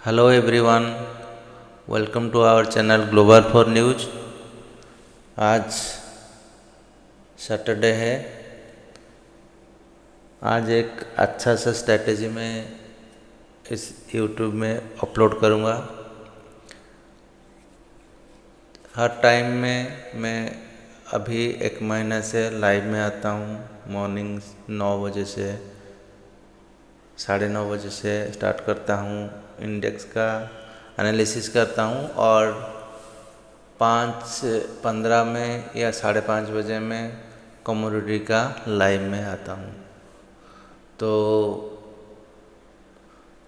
Hello everyone, welcome to our channel global for news. आज Saturday है। आज एक अच्छा सा स्ट्रैटेजी मैं इस यूट्यूब में अपलोड करूँगा। हर टाइम में मैं अभी एक महीने से लाइव में आता हूँ। मॉर्निंग 9 बजे से 9:30 बजे से स्टार्ट करता हूँ। इंडेक्स का एनालिसिस करता हूँ और 5:15 में या 5:30 बजे में कमोडिटी का लाइव में आता हूँ। तो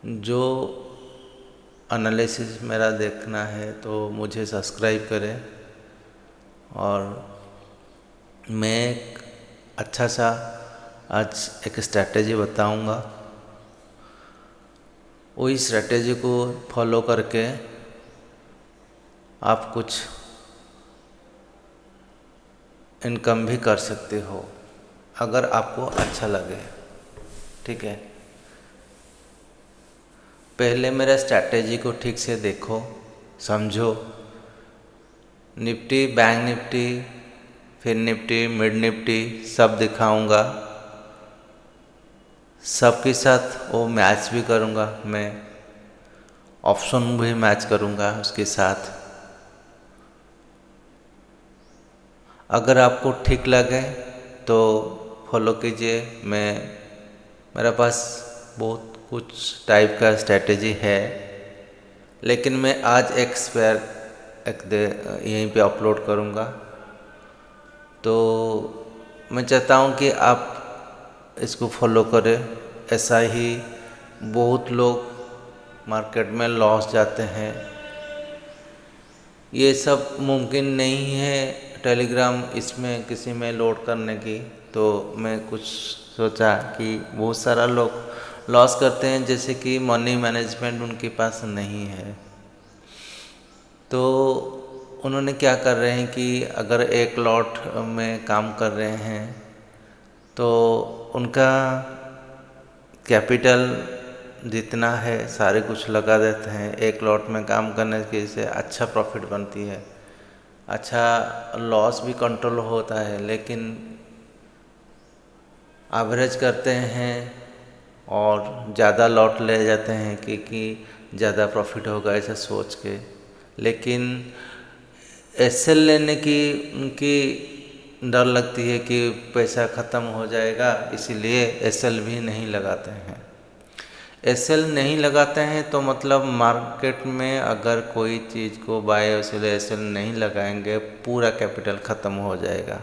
जो एनालिसिस मेरा देखना है तो मुझे सब्सक्राइब करें और मैं एक अच्छा सा आज एक स्ट्रैटेजी बताऊंगा। वही स्ट्रैटेजी को फॉलो करके आप कुछ इनकम भी कर सकते हो अगर आपको अच्छा लगे। ठीक है, पहले मेरा स्ट्रैटेजी को ठीक से देखो, समझो। निफ्टी, बैंक निफ्टी, फिर निफ्टी, मिड निफ्टी सब दिखाऊंगा। सबके साथ वो मैच भी करूंगा। मैं ऑप्शन भी मैच करूंगा उसके साथ। अगर आपको ठीक लगे तो फॉलो कीजिए। मेरे पास बहुत कुछ टाइप का स्ट्रैटेजी है, लेकिन मैं आज यहीं पे अपलोड करूँगा। तो मैं चाहता हूँ कि आप इसको फॉलो करें। ऐसा ही बहुत लोग मार्केट में लॉस जाते हैं। ये सब मुमकिन नहीं है टेलीग्राम इसमें किसी में लोड करने की। तो मैं कुछ सोचा कि बहुत सारा लोग लॉस करते हैं, जैसे कि मनी मैनेजमेंट उनके पास नहीं है। तो उन्होंने क्या कर रहे हैं कि अगर एक लॉट में काम कर रहे हैं तो उनका कैपिटल जितना है सारे कुछ लगा देते हैं। एक लॉट में काम करने की से अच्छा प्रॉफिट बनती है, अच्छा लॉस भी कंट्रोल होता है, लेकिन एवरेज करते हैं और ज़्यादा लॉट ले जाते हैं कि ज़्यादा प्रॉफिट होगा ऐसा सोच के। लेकिन एसएल लेने की उनकी डर लगती है कि पैसा ख़त्म हो जाएगा, इसीलिए एसएल भी नहीं लगाते हैं। एसएल नहीं लगाते हैं तो मतलब मार्केट में अगर कोई चीज़ को बाय एसएल नहीं लगाएंगे, पूरा कैपिटल ख़त्म हो जाएगा।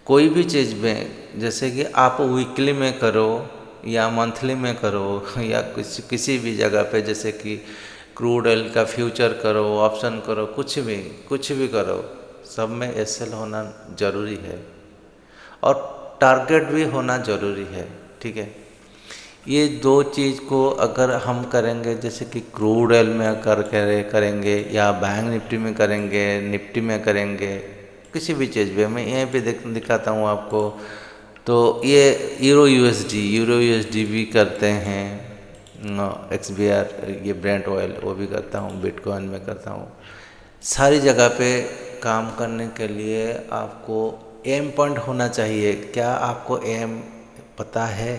कोई भी चीज़ में, जैसे कि आप वीकली में करो या मंथली में करो या किसी भी जगह पे, जैसे कि क्रूड ऑयल का फ्यूचर करो, ऑप्शन करो, कुछ भी करो, सब में एसएल होना ज़रूरी है और टारगेट भी होना ज़रूरी है। ठीक है, ये दो चीज़ को अगर हम करेंगे, जैसे कि क्रूड ऑयल में करेंगे या बैंक निफ्टी में करेंगे, निफ्टी में करेंगे, किसी भी चीज़ पे मैं यहीं पे दिखाता हूँ आपको। तो ये यूरो यूएसडी भी करते हैं, XBR, ये ब्रेंट ऑयल वो भी करता हूँ, बिटकॉइन में करता हूँ। सारी जगह पे काम करने के लिए आपको एम पॉइंट होना चाहिए। क्या आपको एम पता है?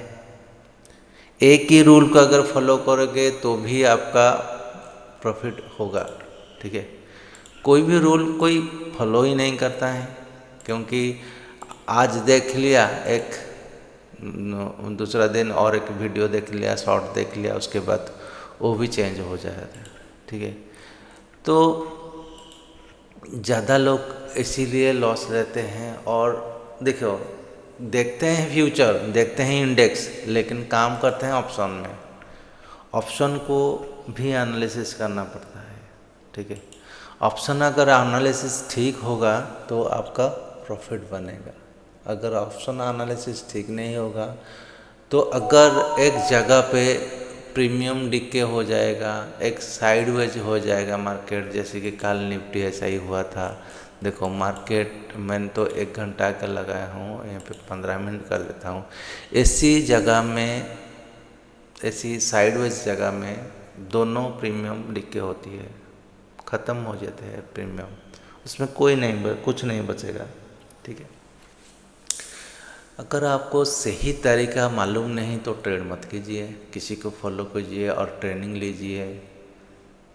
एक ही रूल को अगर फॉलो करोगे तो भी आपका प्रॉफिट होगा। ठीक है, कोई भी रूल कोई फॉलो ही नहीं करता है, क्योंकि आज देख लिया एक दूसरा दिन और एक वीडियो देख लिया, शॉर्ट देख लिया, उसके बाद वो भी चेंज हो जाता है। ठीक है, तो ज़्यादा लोग इसीलिए लॉस रहते हैं। और देखो, देखते हैं फ्यूचर, देखते हैं इंडेक्स, लेकिन काम करते हैं ऑप्शन में। ऑप्शन को भी एनालिसिस करना पड़ता है। ठीक है, ऑप्शन अगर एनालिसिस ठीक होगा तो आपका प्रॉफिट बनेगा। अगर ऑप्शन एनालिसिस ठीक नहीं होगा तो अगर एक जगह पे प्रीमियम डिके हो जाएगा, एक साइडवेज हो जाएगा मार्केट, जैसे कि कल निफ्टी ऐसा ही हुआ था। देखो मार्केट मैंने तो 1 घंटा का लगाया हूँ, यहाँ पे 15 मिनट कर देता हूँ। ऐसी जगह में, ऐसी साइडवेज जगह में दोनों प्रीमियम लिख के होती है, ख़त्म हो जाते हैं प्रीमियम, उसमें कोई नहीं कुछ नहीं बचेगा। ठीक है, अगर आपको सही तरीका मालूम नहीं तो ट्रेड मत कीजिए, किसी को फॉलो कीजिए और ट्रेनिंग लीजिए।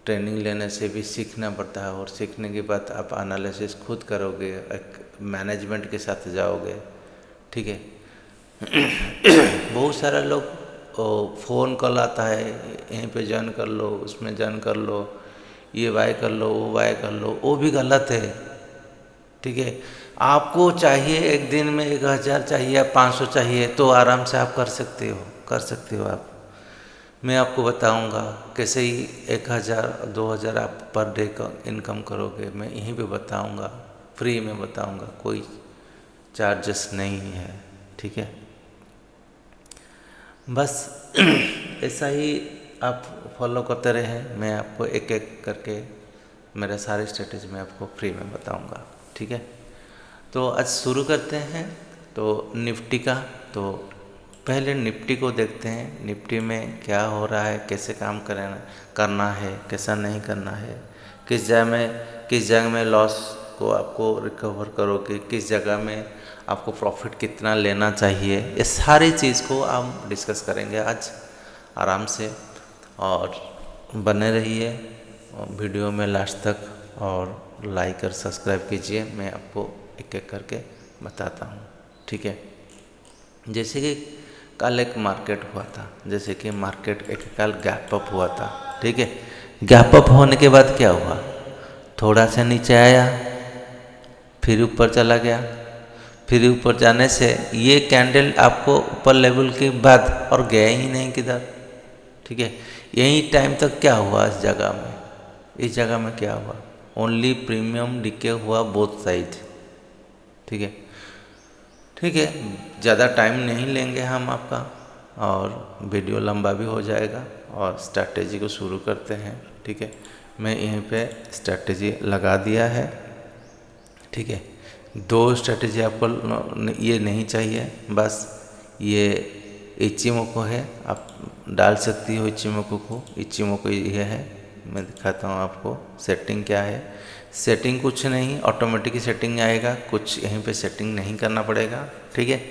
ट्रेनिंग लेने से भी सीखना पड़ता है, और सीखने के बाद आप एनालिसिस खुद करोगे, एक मैनेजमेंट के साथ जाओगे। ठीक है, बहुत सारे लोग फ़ोन कॉल आता है, यहीं पे ज्वाइन कर लो, उसमें ज्वाइन कर लो, ये बाय कर लो, वो बाय कर लो, वो भी गलत है। ठीक है, आपको चाहिए एक दिन में 1000 चाहिए या 500 चाहिए तो आराम से आप कर सकते हो आप। मैं आपको बताऊंगा कैसे ही 1000 2000 आप पर डे का इनकम करोगे, मैं यहीं पे बताऊंगा, फ्री में बताऊंगा, कोई चार्जेस नहीं है। ठीक है, बस ऐसा ही आप फॉलो करते रहे, मैं आपको एक एक करके मेरा सारी स्ट्रेटेजी मैं आपको फ्री में बताऊंगा। ठीक है, तो आज शुरू करते हैं। तो निफ्टी का, तो पहले निफ्टी को देखते हैं, निफ्टी में क्या हो रहा है, कैसे काम करना है, कैसा नहीं करना है, किस जगह में लॉस को आपको रिकवर करोगे, किस जगह में आपको प्रॉफिट कितना लेना चाहिए, ये सारी चीज़ को हम डिस्कस करेंगे आज आराम से। और बने रहिए वीडियो में लास्ट तक, और लाइक और सब्सक्राइब कीजिए, मैं आपको एक एक करके बताता हूँ। ठीक है, जैसे कि कल एक मार्केट हुआ था, जैसे कि मार्केट एक कल गैप अप हुआ था। ठीक है, गैप अप होने के बाद क्या हुआ, थोड़ा सा नीचे आया, फिर ऊपर चला गया, फिर ऊपर जाने से ये कैंडल आपको ऊपर लेवल के बाद और गया ही नहीं किधर। ठीक है, यही टाइम तक क्या हुआ इस जगह में क्या हुआ, ओनली प्रीमियम डिके हुआ बोथ साइड। ठीक है, ठीक है, ज़्यादा टाइम नहीं लेंगे हम आपका, और वीडियो लंबा भी हो जाएगा, और स्ट्रैटेजी को शुरू करते हैं। ठीक है, मैं यहीं पे स्ट्रैटेजी लगा दिया है। ठीक है, 2 स्ट्रैटेजी आपको ये नहीं चाहिए, बस ये इचिमोको है, आप डाल सकती हो इचिमोको को, इचिमोको ये है। मैं दिखाता हूँ आपको सेटिंग क्या है। सेटिंग कुछ नहीं, ऑटोमेटिक सेटिंग आएगा, कुछ यहीं पे सेटिंग नहीं करना पड़ेगा। ठीक है,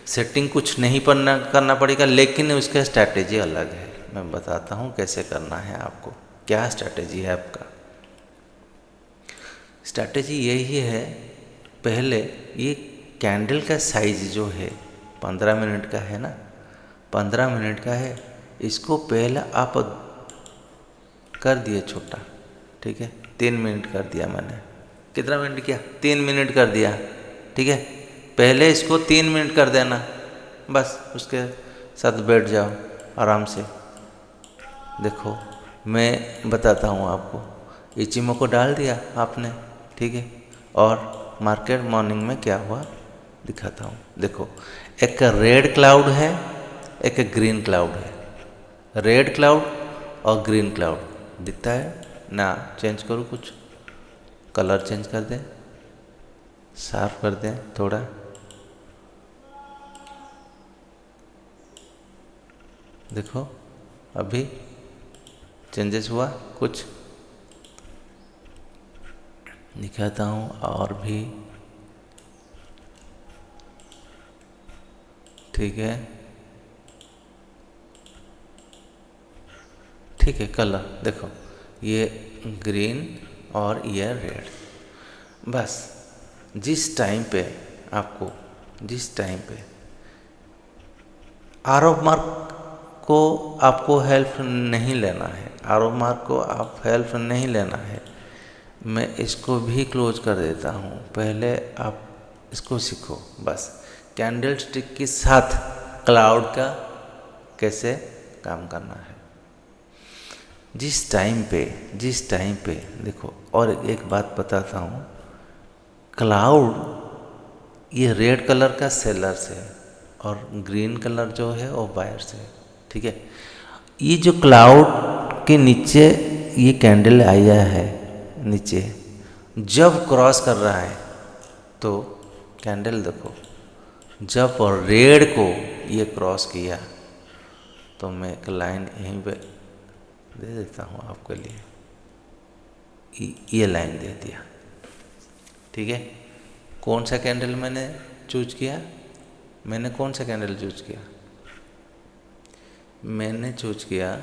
सेटिंग कुछ नहीं करना पड़ेगा, लेकिन उसका स्ट्रैटेजी अलग है। मैं बताता हूँ कैसे करना है आपको, क्या स्ट्रैटेजी है आपका। स्ट्रैटेजी यही है, पहले ये कैंडल का साइज जो है 15 मिनट का है ना, 15 मिनट का है, इसको पहले आप कर दिए छोटा। ठीक है, 3 मिनट कर दिया मैंने, कितना मिनट किया, 3 मिनट कर दिया। ठीक है, पहले इसको 3 मिनट कर देना, बस उसके साथ बैठ जाओ आराम से। देखो मैं बताता हूँ आपको, इचिमो को डाल दिया आपने। ठीक है, और मार्केट मॉर्निंग में क्या हुआ दिखाता हूँ। देखो, एक रेड क्लाउड है, एक ग्रीन क्लाउड है। रेड क्लाउड और ग्रीन क्लाउड दिखता है ना। चेंज करूँ, कुछ कलर चेंज कर दें, साफ कर दें थोड़ा। देखो अभी चेंजेस हुआ, कुछ दिखाता हूँ और भी। ठीक है, ठीक है, कलर देखो, ये ग्रीन और ये रेड। बस जिस टाइम पे आरो मार्क को आपको हेल्प नहीं लेना है, आरो मार्क को आप हेल्प नहीं लेना है। मैं इसको भी क्लोज कर देता हूँ, पहले आप इसको सीखो। बस कैंडल स्टिक के साथ क्लाउड का कैसे काम करना है। जिस टाइम पे देखो, और एक बात बताता हूँ, क्लाउड ये रेड कलर का सेलर्स है और ग्रीन कलर जो है वो बायर्स है। ठीक है, ये जो क्लाउड के नीचे ये कैंडल आया है नीचे, जब क्रॉस कर रहा है तो कैंडल देखो, जब रेड को ये क्रॉस किया तो मैं एक लाइन यहीं पे दे देता हूँ आपके लिए, ये लाइन दे दिया। ठीक है, कौन सा कैंडल मैंने चूज किया? मैंने कौन सा कैंडल चूज किया? मैंने चूज किया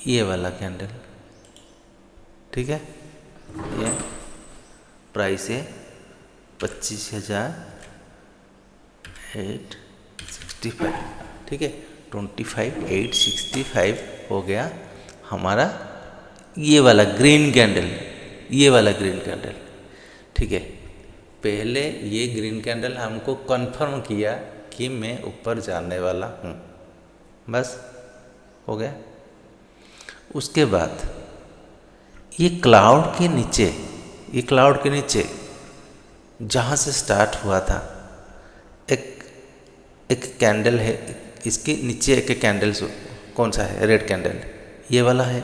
ये वाला कैंडल। ठीक है, ये प्राइस है 25,865। ठीक है, 25,865 हो गया हमारा ये वाला ग्रीन कैंडल, ये वाला ग्रीन कैंडल। ठीक है, पहले ये ग्रीन कैंडल हमको कंफर्म किया कि मैं ऊपर जाने वाला हूँ, बस हो गया। उसके बाद ये क्लाउड के नीचे, ये क्लाउड के नीचे जहाँ से स्टार्ट हुआ था एक एक कैंडल है, इसके नीचे एक कैंडल कौन सा है? रेड कैंडल, ये वाला है,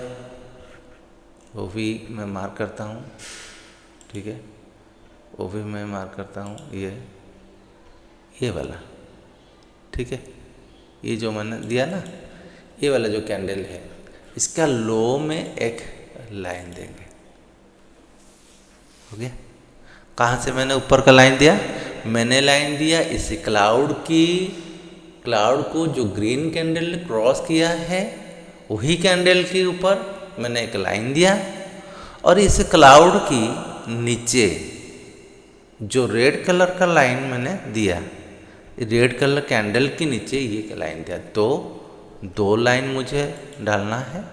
वो भी मैं मार्क करता हूँ। ठीक है, वो भी मैं मार्क करता हूँ, ये वाला। ठीक है, ये जो मैंने दिया ना, ये वाला जो कैंडल है, इसका लो में एक लाइन देंगे। हो गया। कहाँ से मैंने ऊपर का लाइन दिया? मैंने लाइन दिया इस क्लाउड को जो ग्रीन कैंडल ने क्रॉस किया है, वही कैंडल के ऊपर मैंने एक लाइन दिया, और इस क्लाउड की नीचे जो रेड कलर का लाइन मैंने दिया, रेड कलर कैंडल के नीचे ये लाइन दिया। तो दो लाइन मुझे डालना है।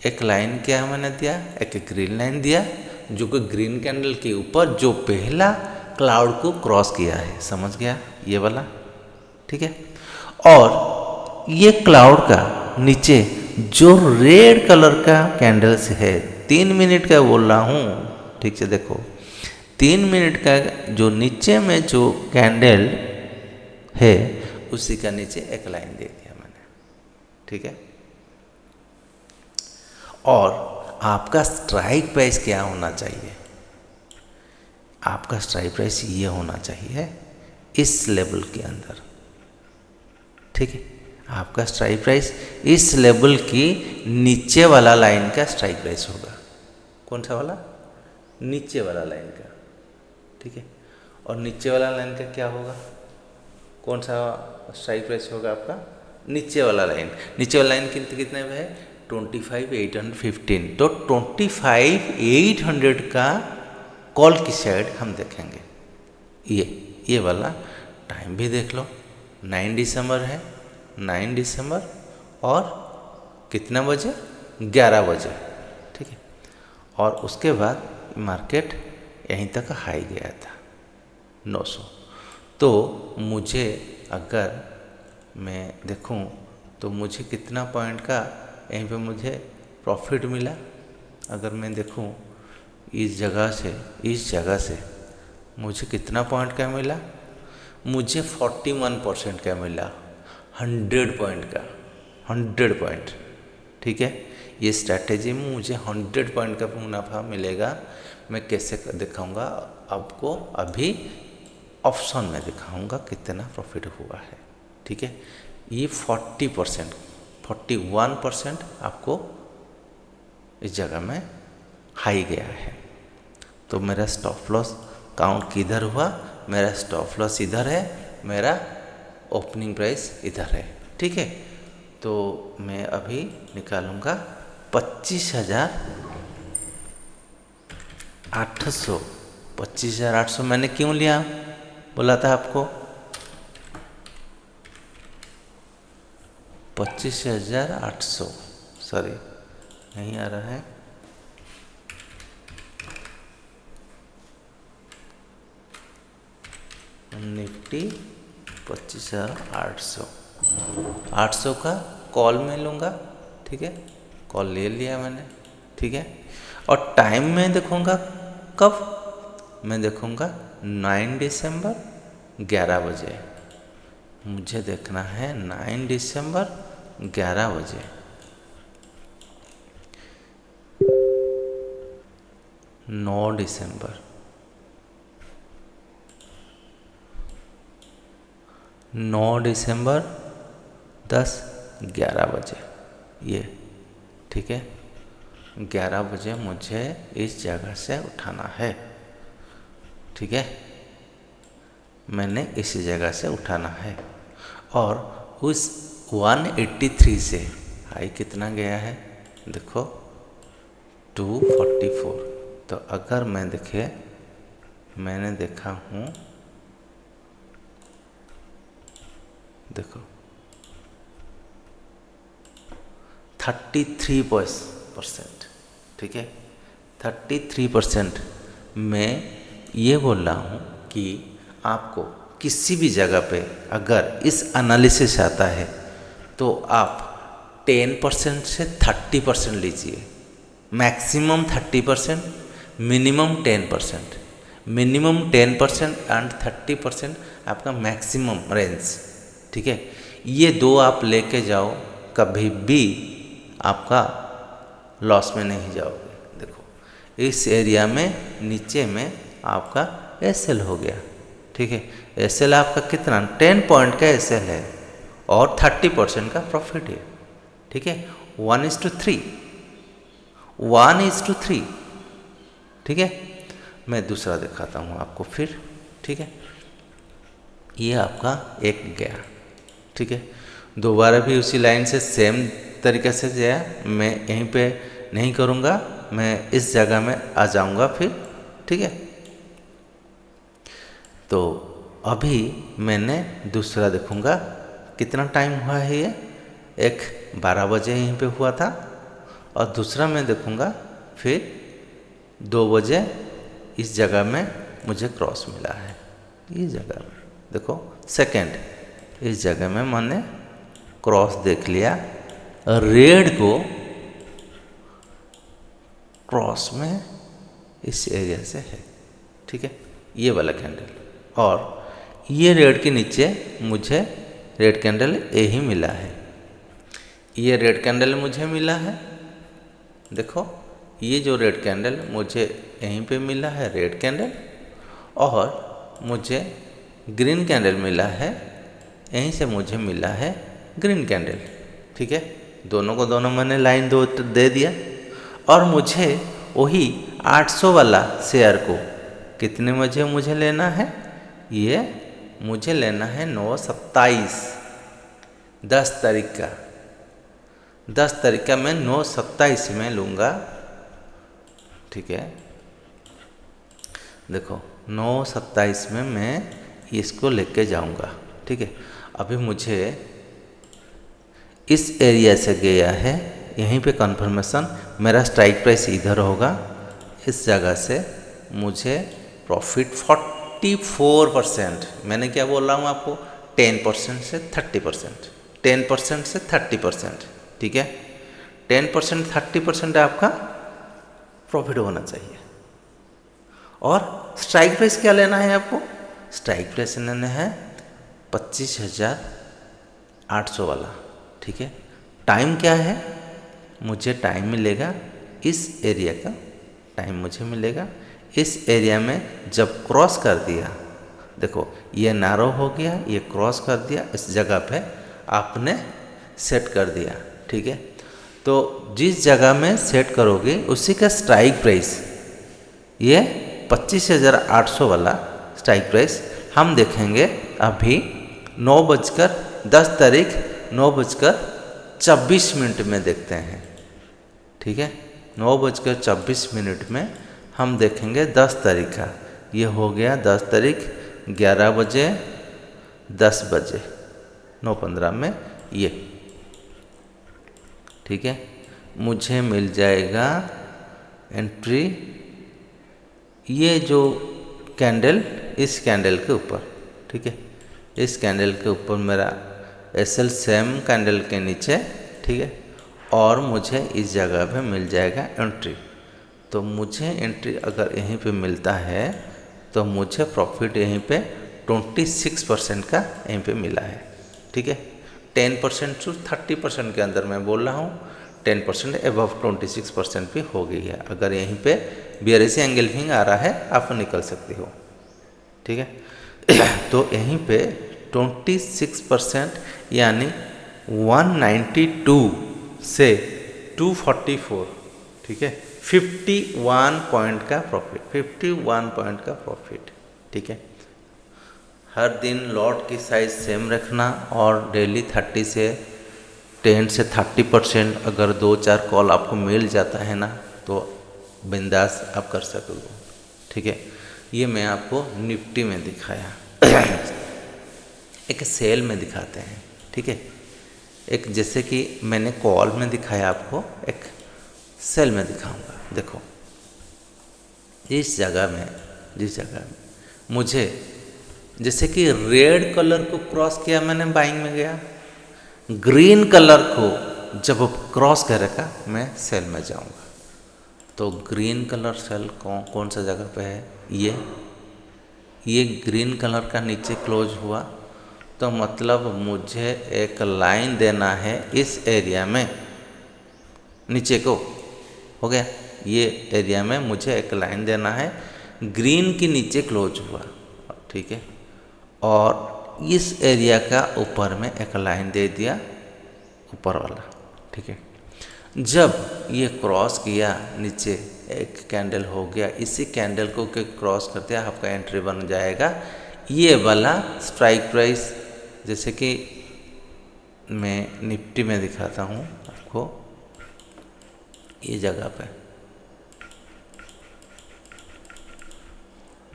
एक लाइन क्या मैंने दिया? एक ग्रीन लाइन दिया, जो कि ग्रीन कैंडल के ऊपर जो पहला क्लाउड को क्रॉस किया है, समझ गया? ये वाला। ठीक है, और ये क्लाउड का नीचे जो रेड कलर का कैंडल्स है, 3 मिनट का बोल रहा हूँ, ठीक से देखो, 3 मिनट का जो नीचे में जो कैंडल है, उसी का नीचे एक लाइन दे दिया मैंने। ठीक है, और आपका स्ट्राइक प्राइस क्या होना चाहिए? आपका स्ट्राइक प्राइस ये होना चाहिए इस लेवल के अंदर। ठीक है, आपका स्ट्राइक प्राइस इस लेवल की नीचे वाला लाइन का स्ट्राइक प्राइस होगा। कौन सा वाला? नीचे वाला लाइन का। ठीक है, और नीचे वाला लाइन का क्या होगा? कौन सा स्ट्राइक प्राइस होगा आपका? नीचे वाला लाइन। नीचे वाला लाइन कितने में है? 25,815। तो 25,800 का कॉल की साइड हम देखेंगे। ये वाला टाइम भी देख लो, 9 दिसंबर है, 9 दिसंबर, और कितना बजे? 11 बजे। ठीक है, और उसके बाद मार्केट यहीं तक हाई गया था 900। तो मुझे अगर मैं देखूं तो मुझे कितना पॉइंट का यहीं पे मुझे प्रॉफिट मिला? अगर मैं देखूं इस जगह से मुझे कितना पॉइंट का मिला? मुझे 41% का मिला, 100 पॉइंट का, 100 पॉइंट। ठीक है, ये स्ट्रैटेजी में मुझे 100 पॉइंट का मुनाफा मिलेगा। मैं कैसे दिखाऊंगा आपको? अभी ऑप्शन में दिखाऊंगा कितना प्रॉफिट हुआ है। ठीक है, ये 40%, 41% आपको इस जगह में हाई गया है। तो मेरा स्टॉप लॉस काउंट किधर हुआ? मेरा स्टॉप लॉस इधर है, मेरा ओपनिंग प्राइस इधर है। ठीक है, तो मैं अभी निकालूंगा 25,800। 25,800 मैंने क्यों लिया? बोला था आपको 25,800, सॉरी नहीं आ रहा है, निफ्टी 25,800, 800 का कॉल में लूँगा। ठीक है, कॉल ले लिया मैंने। ठीक है, और टाइम में देखूँगा कब? मैं देखूँगा 9 दिसंबर 11 बजे। मुझे देखना है 9 दिसंबर 11 बजे। 9 दिसंबर, 9 दिसंबर 10 11 बजे, ये ठीक है। 11 बजे मुझे इस जगह से उठाना है, ठीक है, मैंने इसी जगह से उठाना है। और उस 183 से हाई कितना गया है, देखो 244। तो अगर मैं देखे, मैंने देखा हूँ, देखो 33%, ठीक है, 33% मैं ये बोल रहा हूँ कि आपको किसी भी जगह पे अगर इस एनालिसिस आता है तो आप 10% से 30% लीजिए, मैक्सिमम 30%, मिनिमम 10%, मिनिमम 10% एंड 30% आपका मैक्सिमम रेंज, ठीक है। ये दो आप लेके जाओ, कभी भी आपका लॉस में नहीं जाओगे। देखो इस एरिया में नीचे में आपका एसएल हो गया, ठीक है। एसएल आपका कितना, 10 पॉइंट का एसएल है और 30% का प्रॉफिट है, ठीक है। 1:3, 1:3, ठीक है। मैं दूसरा दिखाता हूँ आपको फिर, ठीक है। ये आपका एक गया, ठीक है। दोबारा भी उसी लाइन से सेम तरीके से गया, मैं यहीं पे नहीं करूँगा, मैं इस जगह में आ जाऊँगा फिर, ठीक है। तो अभी मैंने दूसरा देखूँगा कितना टाइम हुआ है, ये एक 12 बजे यहीं पे हुआ था, और दूसरा मैं देखूँगा फिर 2 बजे इस जगह में मुझे क्रॉस मिला है, इस जगह में देखो सेकंड, इस जगह में मैंने क्रॉस देख लिया, रेड को क्रॉस में इस एरिया से है, ठीक है, ये वाला कैंडल। और ये रेड के नीचे मुझे रेड कैंडल यही मिला है, ये रेड कैंडल मुझे मिला है, देखो ये जो रेड कैंडल मुझे यहीं पे मिला है रेड कैंडल, और मुझे ग्रीन कैंडल मिला है, यहीं से मुझे मिला है ग्रीन कैंडल, ठीक है। दोनों को दोनों मैंने लाइन दो दे दिया, और मुझे वही 800 वाला शेयर को कितने बजे मुझे लेना है, ये मुझे लेना है 9/27, 10 तारीख का, 10 तारीख का मैं 9/27 में लूँगा, ठीक है। देखो 9/27 में मैं इसको लेके जाऊँगा, ठीक है। अभी मुझे इस एरिया से गया है, यहीं पे कंफर्मेशन, मेरा स्ट्राइक प्राइस इधर होगा, इस जगह से मुझे प्रॉफिट 44%, मैंने क्या बोल रहा हूँ आपको, 10% से 30%, 10% से 30%, ठीक है। 10% 30% आपका प्रॉफिट होना चाहिए। और स्ट्राइक प्राइस क्या लेना है आपको, स्ट्राइक प्राइस लेना है 25,800 वाला, ठीक है। टाइम क्या है, मुझे टाइम मिलेगा, इस एरिया का टाइम मुझे मिलेगा, इस एरिया में जब क्रॉस कर दिया, देखो ये नैरो हो गया, ये क्रॉस कर दिया, इस जगह पे आपने सेट कर दिया, ठीक है। तो जिस जगह में सेट करोगे उसी का स्ट्राइक प्राइस, ये 25,800 वाला स्ट्राइक प्राइस हम देखेंगे अभी 9:10 तारीख 9:24 में देखते हैं, ठीक है। 9:24 में हम देखेंगे 10 तारीख का, ये हो गया 10 तारीख 11 बजे 10 बजे 9:15 में ये, ठीक है। मुझे मिल जाएगा एंट्री, ये जो कैंडल, इस कैंडल के ऊपर, ठीक है, इस कैंडल के ऊपर मेरा एसएल सेम कैंडल के नीचे, ठीक है। और मुझे इस जगह पे मिल जाएगा एंट्री, तो मुझे एंट्री अगर यहीं पे मिलता है तो मुझे प्रॉफिट यहीं पे 26% का यहीं पे मिला है, ठीक है। 10% टू 30% के अंदर मैं बोल रहा हूँ, 10% एबव 26% भी हो गई है। अगर यहीं पे बेयरिश एंगल्फिंग आ रहा है आप निकल सकते हो, ठीक है। तो यहीं पे 26% यानी 192 से 244, ठीक है, 51 पॉइंट का प्रॉफिट, 51 पॉइंट का प्रॉफिट, ठीक है। हर दिन लॉट की साइज सेम रखना और डेली 30 से 30% अगर 2-4 कॉल आपको मिल जाता है ना तो बिंदास आप कर सकोगे, ठीक है। ये मैं आपको निफ्टी में दिखाया। एक सेल में दिखाते हैं, ठीक है। एक जैसे कि मैंने कॉल में दिखाया आपको, एक सेल में दिखाऊंगा। देखो जिस जगह में मुझे जैसे कि रेड कलर को क्रॉस किया मैंने बाइंग में गया, ग्रीन कलर को जब क्रॉस करेगा मैं सेल में जाऊंगा। तो ग्रीन कलर सेल कौन सा जगह पे है, ये ग्रीन कलर का नीचे क्लोज हुआ, तो मतलब मुझे एक लाइन देना है इस एरिया में, नीचे को हो गया, ये एरिया में मुझे एक लाइन देना है, ग्रीन के नीचे क्लोज हुआ, ठीक है। और इस एरिया का ऊपर में एक लाइन दे दिया, ऊपर वाला, ठीक है। जब ये क्रॉस किया नीचे एक कैंडल हो गया, इसी कैंडल को क्रॉस करते आपका एंट्री बन जाएगा ये वाला स्ट्राइक प्राइस। जैसे कि मैं निफ्टी में दिखाता हूँ आपको, ये जगह पे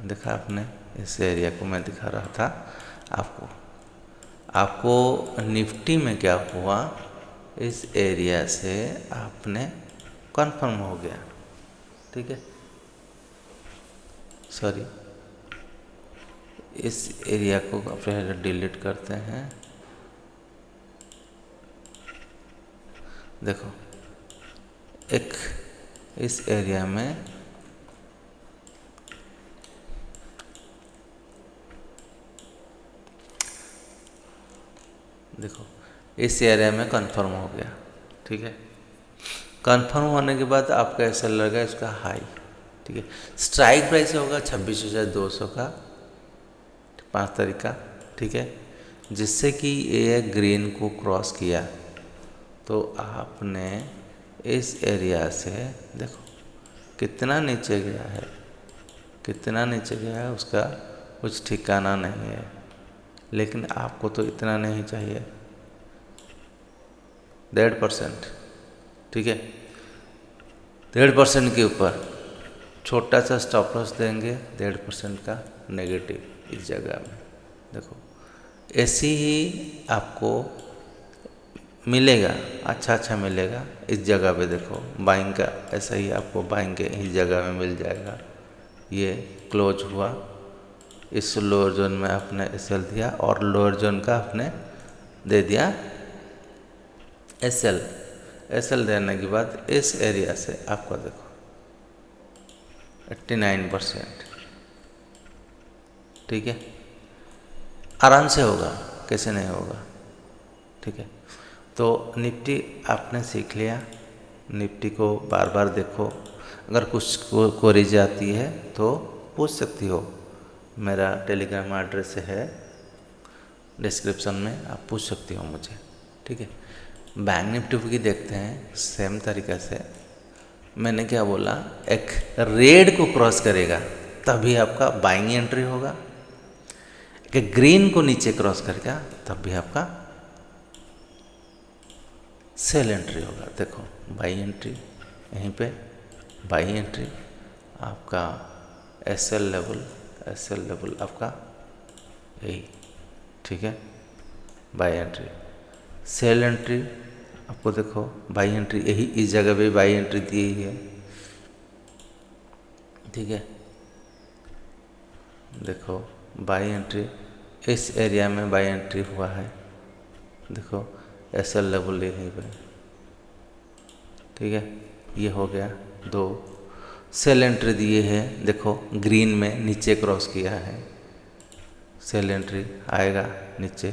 देखा आपने, इस एरिया को मैं दिखा रहा था आपको निफ्टी में क्या हुआ, इस एरिया से आपने कंफर्म हो गया, ठीक है। सॉरी, इस एरिया को पहले डिलीट करते हैं। देखो एक इस एरिया में देखो, इस एरिया में कंफर्म हो गया, ठीक है। कंफर्म होने के बाद आपका ऐसा लगा इसका हाई, ठीक है। स्ट्राइक प्राइस होगा 26,200 का 5 तारीख का, ठीक है। जिससे कि ये ग्रीन को क्रॉस किया तो आपने इस एरिया से देखो कितना नीचे गया है, कितना नीचे गया है, उसका कुछ ठिकाना नहीं है। लेकिन आपको तो इतना नहीं चाहिए, 1.5%, ठीक है। 1.5% के ऊपर छोटा सा स्टॉप लॉस देंगे, 1.5% का नेगेटिव इस जगह में। देखो ऐसे ही आपको मिलेगा, अच्छा मिलेगा इस जगह पे। देखो बाइंग का ऐसा ही आपको बाइंग के इस जगह में मिल जाएगा। ये क्लोज हुआ, इस लोअर जोन में आपने एसएल दिया और लोअर जोन का आपने दे दिया एसएल देने के बाद इस एरिया से आपको देखो 89%, ठीक है। आराम से होगा, कैसे नहीं होगा, ठीक है। तो निफ्टी आपने सीख लिया, निफ्टी को बार बार देखो, अगर कुछ क्वेरीज आती है तो पूछ सकती हो। मेरा टेलीग्राम एड्रेस है डिस्क्रिप्शन में, आप पूछ सकती हो मुझे, ठीक है। बैंक निफ्टी की देखते हैं सेम तरीक़े से। मैंने क्या बोला, एक रेड को क्रॉस करेगा तभी आपका बाइंग एंट्री होगा, कि ग्रीन को नीचे क्रॉस करेगा तब भी आपका सेल एंट्री होगा। देखो बाई एंट्री यहीं पे, बाई एंट्री आपका एसएल लेवल आपका यही, ठीक है। बाई एंट्री, सेल एंट्री आपको देखो बाई एंट्री यही इस जगह पे बाई एंट्री दी ही है, ठीक है। देखो बाई एंट्री इस एरिया में बाई एंट्री हुआ है, देखो एसएल लेवल यहीं पे, ठीक है। ये हो गया 2। सेल एंट्री दिए है, देखो ग्रीन में नीचे क्रॉस किया है, सेल एंट्री आएगा नीचे,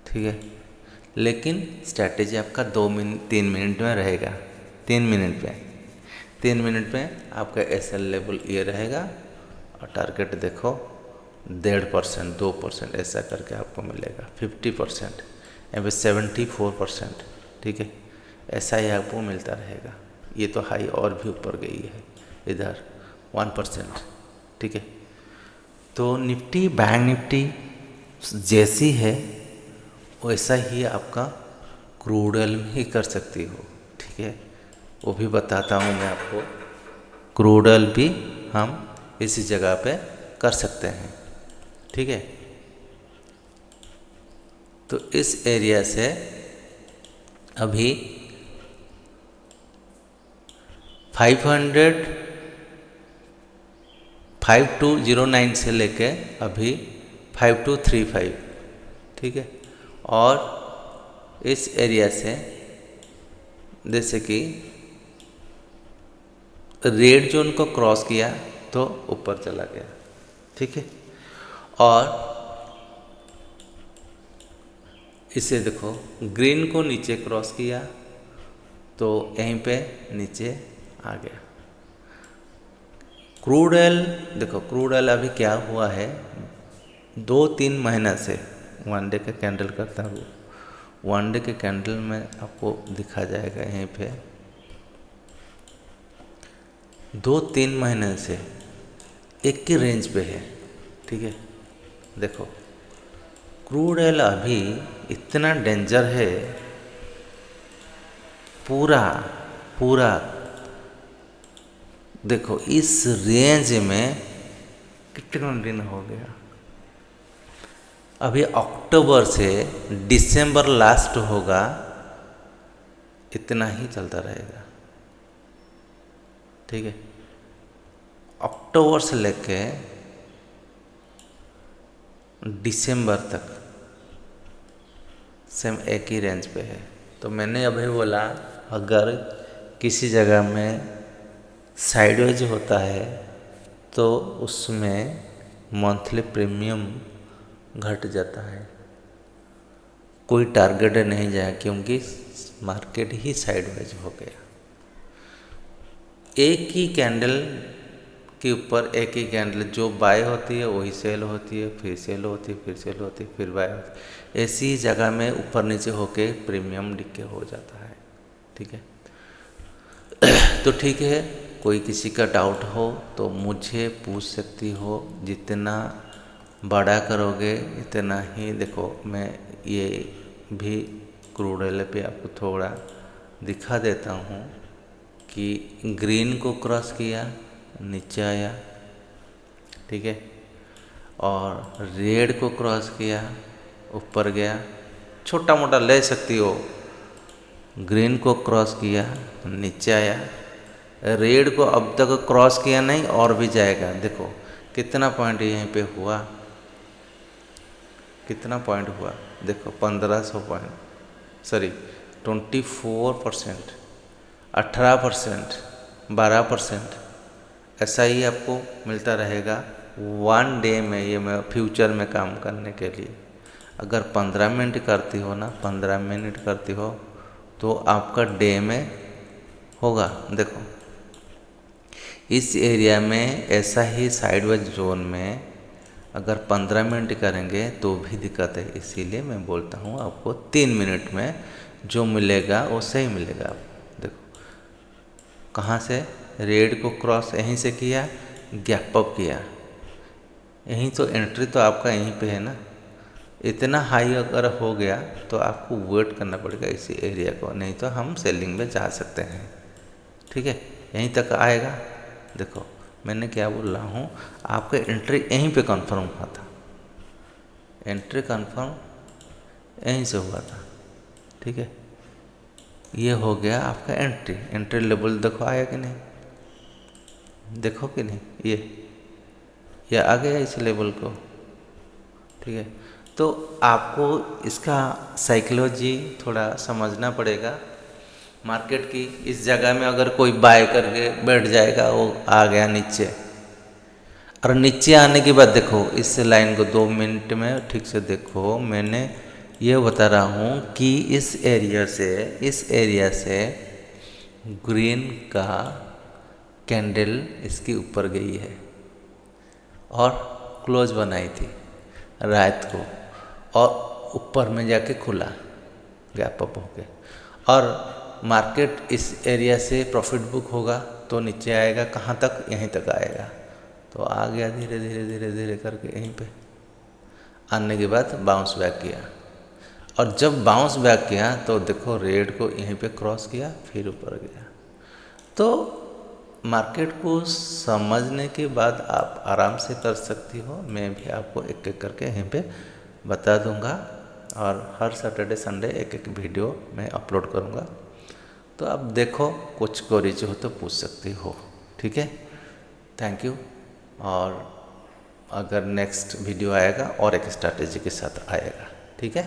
ठीक है। लेकिन स्ट्रैटेजी आपका 3 मिनट में रहेगा, 3 मिनट में आपका एसएल लेवल ये रहेगा और टारगेट देखो 1.5%, 2% ऐसा करके आपको मिलेगा 50%। यहाँ पे 74%, ठीक है। ऐसा ही आपको मिलता रहेगा। ये तो हाई और भी ऊपर गई है, इधर 1%, ठीक है। तो निफ्टी बैंक निफ्टी जैसी है वैसा ही आपका क्रूड ऑयल में ही कर सकती हो, ठीक है। वो भी बताता हूँ मैं आपको। क्रूड ऑयल भी हम इसी जगह पे कर सकते हैं, ठीक है। तो इस एरिया से अभी 5209 से लेके अभी 5235, ठीक है। और इस एरिया से जैसे कि रेड जोन को क्रॉस किया तो ऊपर चला गया, ठीक है। और इसे देखो, ग्रीन को नीचे क्रॉस किया तो यहीं पे नीचे आ गया। क्रूड ऑयल देखो, क्रूड ऑयल अभी क्या हुआ है, 2-3 महीना से वन डे का कैंडल करता हूँ। वन डे के कैंडल में आपको दिखा जाएगा यहीं पे 2-3 महीने से एक की रेंज पे है, ठीक है। देखो क्रूड ऑयल अभी इतना डेंजर है, पूरा पूरा देखो इस रेंज में कितना दिन हो गया। अभी अक्टूबर से दिसंबर लास्ट होगा, इतना ही चलता रहेगा, ठीक है। अक्टूबर से लेके दिसंबर तक सेम एक ही रेंज पे है। तो मैंने अभी बोला अगर किसी जगह में साइडवेज होता है तो उसमें मंथली प्रीमियम घट जाता है, कोई टारगेट नहीं जाए, क्योंकि मार्केट ही साइडवेज हो गया। एक ही कैंडल के ऊपर एक ही कैंडल जो बाय होती है वही सेल होती है, फिर सेल होती है, फिर सेल होती है, फिर बाय होती है। ऐसी जगह में ऊपर नीचे होके प्रीमियम डिके हो जाता है, ठीक है। तो ठीक है, कोई किसी का डाउट हो तो मुझे पूछ सकती हो। जितना बड़ा करोगे इतना ही, देखो मैं ये भी क्रूड ऑयल पे आपको थोड़ा दिखा देता हूँ कि ग्रीन को क्रॉस किया नीचे आया, ठीक है। और रेड को क्रॉस किया ऊपर गया, छोटा मोटा ले सकती हो। ग्रीन को क्रॉस किया नीचे आया, रेड को अब तक क्रॉस किया नहीं और भी जाएगा। देखो कितना पॉइंट यहीं पे हुआ, कितना पॉइंट हुआ, देखो 1500 पॉइंट, सॉरी 24%, 18%, 12%, ऐसा ही आपको मिलता रहेगा वन डे में। ये मैं फ्यूचर में काम करने के लिए अगर 15 मिनट करती हो ना, 15 मिनट करती हो तो आपका डे में होगा। देखो इस एरिया में ऐसा ही साइडवेज जोन में अगर 15 मिनट करेंगे तो भी दिक्कत है। इसीलिए मैं बोलता हूँ आपको 3 मिनट में जो मिलेगा वो सही मिलेगा। देखो कहाँ से रेड को क्रॉस यहीं से किया, गैप अप किया, यहीं तो एंट्री तो आपका यहीं पे है ना। इतना हाई अगर हो गया तो आपको वेट करना पड़ेगा इसी एरिया को, नहीं तो हम सेलिंग में जा सकते हैं, ठीक है। यहीं तक आएगा। देखो मैंने क्या बोल रहा हूँ, आपका एंट्री यहीं पे कंफर्म हुआ था, एंट्री कंफर्म यहीं से हुआ था, ठीक है। ये हो गया आपका एंट्री। एंट्री लेवल देखो आया कि नहीं, देखो कि नहीं, ये आ गया इस लेवल को, ठीक है। तो आपको इसका साइकोलॉजी थोड़ा समझना पड़ेगा मार्केट की। इस जगह में अगर कोई बाय करके बैठ जाएगा, वो आ गया नीचे, और नीचे आने के बाद देखो इस लाइन को 2 मिनट में ठीक से देखो। मैंने ये बता रहा हूँ कि इस एरिया से ग्रीन का कैंडल इसके ऊपर गई है और क्लोज बनाई थी रात को, और ऊपर में जाके खुला, गैप अप हो गए, और मार्केट इस एरिया से प्रॉफिट बुक होगा तो नीचे आएगा, कहाँ तक, यहीं तक आएगा। तो आ गया धीरे धीरे धीरे धीरे करके यहीं पे आने के बाद बाउंस बैक किया, और जब बाउंस बैक किया तो देखो रेड को यहीं पे क्रॉस किया, फिर ऊपर गया। तो मार्केट को समझने के बाद आप आराम से कर सकती हो। मैं भी आपको एक एक करके यहीं पे बता दूंगा, और हर सैटरडे संडे एक एक वीडियो मैं अपलोड करूंगा। तो अब देखो, कुछ क्वेरीज हो तो पूछ सकती हो, ठीक है। Thank you. और अगर नेक्स्ट वीडियो आएगा और एक स्ट्रैटेजी के साथ आएगा, ठीक है।